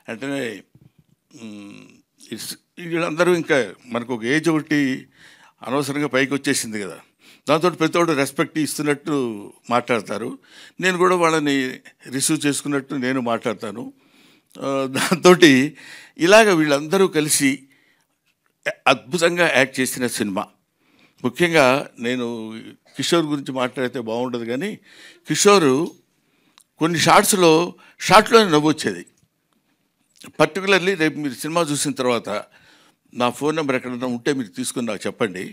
వెంటనే వీళ్ళందరూ ఇంకా మనకు ఒక ఏజ్ ఒకటి అనవసరంగా పైకి వచ్చేసింది కదా, దాంతో ప్రతి ఒక్కరు రెస్పెక్ట్ ఇస్తున్నట్టు మాట్లాడతారు. నేను కూడా వాళ్ళని రిసీవ్ చేసుకున్నట్టు నేను మాట్లాడతాను. దాంతో ఇలాగ వీళ్ళందరూ కలిసి అద్భుతంగా యాక్ట్ చేసిన సినిమా. ముఖ్యంగా నేను కిషోర్ గురించి మాట్లాడితే బాగుండదు, కానీ కిషోరు కొన్ని షార్ట్లోనే నవ్వొచ్చేది. పర్టికులర్లీ రేపు మీరు సినిమా చూసిన తర్వాత నా ఫోన్ నెంబర్ ఎక్కడన్నా ఉంటే మీరు తీసుకుని నాకు చెప్పండి,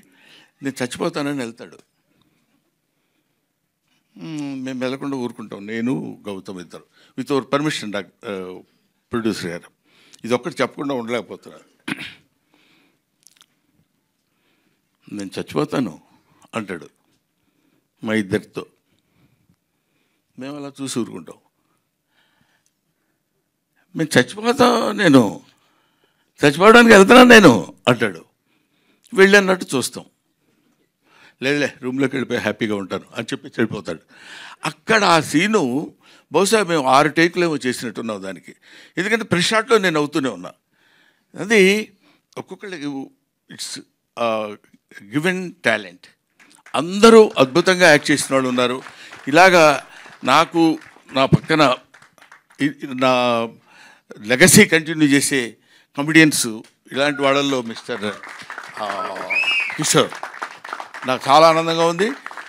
నేను చచ్చిపోతానని వెళ్తాడు. మేము వెళ్లకుండా ఊరుకుంటాం, నేను గౌతమ్ ఇద్దరు, విత్ అవర్ పర్మిషన్. ప్రొడ్యూసర్ గారు ఇది ఒక్కటి చెప్పకుండా ఉండలేకపోతున్నారు. నేను చచ్చిపోతాను అంటాడు మా ఇద్దరితో. మేము అలా చూసి ఊరుకుంటాం. మేము నేను చచ్చిపోవడానికి వెళ్తున్నాను నేను అంటాడు. వెళ్ళన్నట్టు చూస్తాం. లేదులే రూమ్లోకి వెళ్ళిపోయి హ్యాపీగా ఉంటాను అని చెప్పి వెళ్ళిపోతాడు. అక్కడ ఆ సీను బహుశా మేము 6 టేకులు ఏమో చేసినట్టున్నాం దానికి. ఎందుకంటే ప్రెస్ షాట్లో నేను అవుతూనే ఉన్నా. అది ఒక్కొక్కళ్ళకి ఇట్స్ గివెన్ టాలెంట్. అందరూ అద్భుతంగా యాక్ట్ చేసిన వాళ్ళు ఉన్నారు. ఇలాగా నాకు నా పక్కన నా లెగసీ కంటిన్యూ చేసే కమెడియన్స్ ఇలాంటి వాళ్ళల్లో మిస్టర్ కిషోర్ నాకు చాలా ఆనందంగా ఉంది.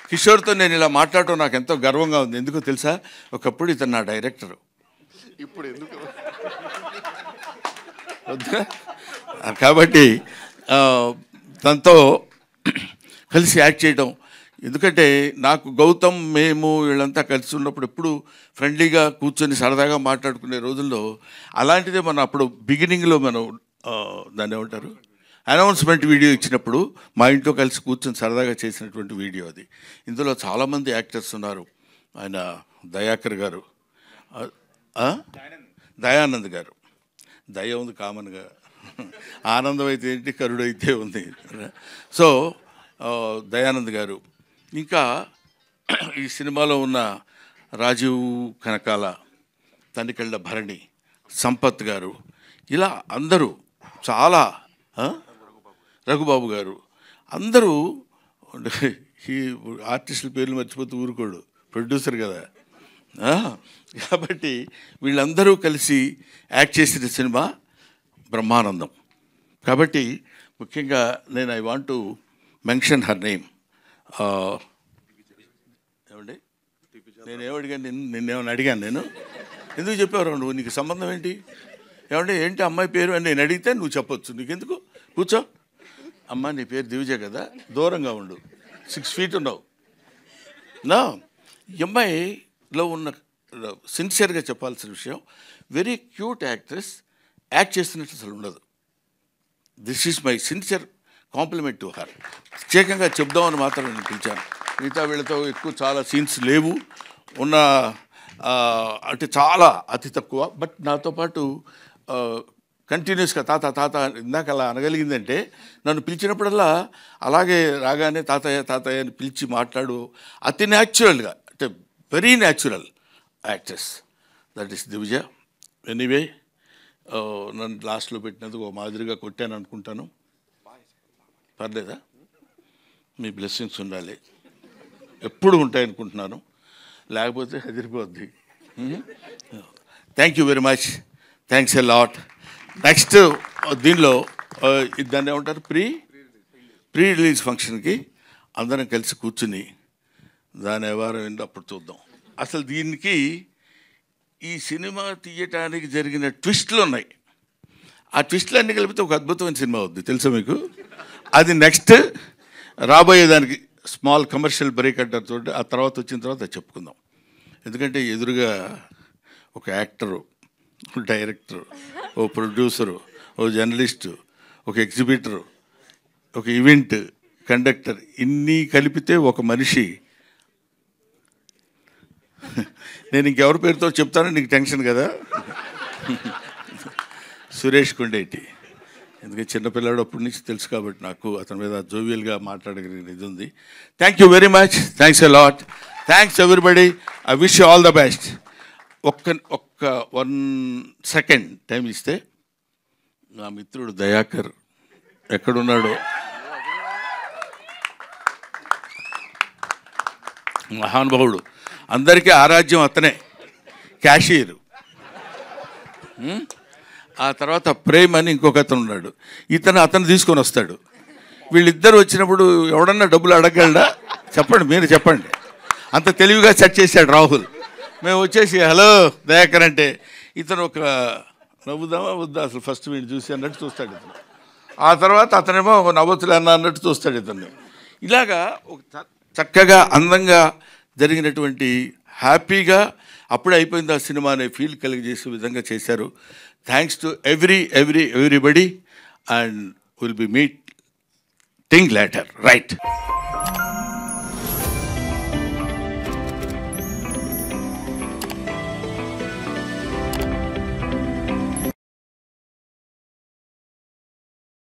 కిషోర్తో నేను ఇలా మాట్లాడటం నాకు ఎంతో గర్వంగా ఉంది. ఎందుకో తెలుసా, ఒకప్పుడు ఇతను నా డైరెక్టరు, ఇప్పుడు ఎందుకు కాబట్టి తనతో కలిసి యాక్ట్ చేయడం. ఎందుకంటే నాకు గౌతమ్ మేము వీళ్ళంతా కలిసి ఉన్నప్పుడు ఎప్పుడు ఫ్రెండ్లీగా కూర్చొని సరదాగా మాట్లాడుకునే రోజుల్లో అలాంటిదే మనం అప్పుడు బిగినింగ్లో మనం దాన్ని ఏమంటారు అనౌన్స్మెంట్ వీడియో ఇచ్చినప్పుడు మా ఇంట్లో కలిసి కూర్చొని సరదాగా చేసినటువంటి వీడియో అది. ఇందులో చాలామంది యాక్టర్స్ ఉన్నారు. ఆయన దయాకర్ గారు, దయానంద్ గారు, దయ ఉంది కామన్గా, ఆనందం అయితే ఏంటి, కరుడు అయితే ఉంది. సో దయానంద్ గారు, ఇంకా ఈ సినిమాలో ఉన్న రాజీవ్ కనకాల, తనికెళ్ళ భరణి, సంపత్ గారు, ఇలా అందరూ చాలా, రఘుబాబు గారు, అందరూ ఈ ఆర్టిస్టుల పేర్లు మర్చిపోతూ ఊరుకోడు, ప్రొడ్యూసర్ కదా. కాబట్టి వీళ్ళందరూ కలిసి యాక్ట్ చేసిన సినిమా బ్రహ్మానందం. కాబట్టి ముఖ్యంగా నేను I want to mention her name. ఏమండి, నేనేమడిగాను, నిన్నేమని అడిగాను నేను? ఎందుకు చెప్పావు నువ్వు, నీకు సంబంధం ఏంటి? ఏమంటే ఏంటి అమ్మాయి పేరు అని నేను అడిగితే నువ్వు చెప్పొచ్చు, నీకెందుకు, కూర్చో. అమ్మ నీ పేరు దివిజ కదా, దూరంగా ఉండు, 6 feet ఉన్నావు. నా అమ్మాయిలో ఉన్న సిన్సియర్గా చెప్పాల్సిన విషయం, వెరీ క్యూట్ యాక్ట్రెస్, యాక్ట్ చేస్తున్నట్టు అసలు ఉండదు. This is my sincere compliment to her. ప్రత్యేకంగా చెప్దామని మాత్రం నేను పిలిచాను. మిగతా వీళ్ళతో ఎక్కువ చాలా సీన్స్ లేవు, ఉన్న అంటే చాలా అతి తక్కువ. బట్ నాతో పాటు కంటిన్యూస్గా తాత తాత ఇందాక అలా అనగలిగిందంటే, నన్ను పిలిచినప్పుడల్లా అలాగే రాగానే తాతయ్య తాతయ్య అని పిలిచి మాట్లాడు, అతి న్యాచురల్గా, అంటే very natural actress. That is Divija. Anyway నన్ను లాస్ట్లో పెట్టినందుకు ఒక మాదిరిగా కొట్టాను అనుకుంటాను. పర్లేదా? మీ బ్లెస్సింగ్స్ ఉండాలి, ఎప్పుడు ఉంటాయనుకుంటున్నాను, లేకపోతే హెదిరిపోద్ది. Thank you very much, thanks a lot. Next దీనిలో దాన్ని ఏమంటారు, ప్రీ రిలీజ్ ఫంక్షన్కి అందరం కలిసి కూర్చుని దాని వ్యవహారం ఏంటో అప్పుడు చూద్దాం. అసలు దీనికి ఈ సినిమా తీయటానికి జరిగిన ట్విస్టులు ఉన్నాయి. ఆ ట్విస్టులు అన్నీ కలిపితే ఒక అద్భుతమైన సినిమా అవుద్ది, తెలుసా మీకు? అది నెక్స్ట్ రాబోయేదానికి స్మాల్ కమర్షియల్ బ్రేక్ అంటారు, ఆ తర్వాత వచ్చిన తర్వాత చెప్పుకుందాం. ఎందుకంటే ఎదురుగా ఒక యాక్టరు, డైరెక్టరు, ఓ ప్రొడ్యూసరు, ఓ జర్నలిస్టు, ఒక ఎగ్జిబిటరు, ఒక ఈవెంట్ కండక్టర్, ఇన్ని కలిపితే ఒక మనిషి. నేను ఇంకెవరి పేరుతో చెప్తానో నీకు టెన్షన్ కదా. సురేష్ కొండేటి, ఎందుకంటే చిన్నపిల్లాడు అప్పటి నుంచి తెలుసు కాబట్టి నాకు అతని మీద జోవియల్గా మాట్లాడగలిగిన ఇది ఉంది. Thank you very much, thanks a lot, thanks everybody. I wish you all the best. ఒక్క 1 సెకండ్ టైం ఇస్తే నా మిత్రుడు దయాకర్ ఎక్కడున్నాడో, మహానుభావుడు, అందరికీ ఆరాధ్యం అతనే, క్యాషియర్. ఆ తర్వాత ప్రేమ్ అని ఇంకొక అతను ఉన్నాడు, అతను తీసుకొని వస్తాడు. వీళ్ళిద్దరు వచ్చినప్పుడు ఎవడన్నా డబ్బులు అడగలడా? చెప్పండి, మీరు చెప్పండి. అంత తెలివిగా సెట్ చేశాడు రాహుల్. మేము వచ్చేసి హలో దయాకర్ అంటే ఇతను ఒక నవ్వుదామా వద్దా అసలు ఫస్ట్ వీడిని చూసి అన్నట్టు చూస్తాడు ఇతను. ఆ తర్వాత అతనేమో నవ్వుతులే అన్నట్టు చూస్తాడు ఇతన్ని. ఇలాగా ఒక చక్కగా అందంగా జరిగినటువంటి హ్యాపీగా అప్పుడే అయిపోయింది ఆ సినిమా అనే ఫీల్ కలిగజేసే విధంగా చేశారు. Thanks to everybody and will be meeting later, right.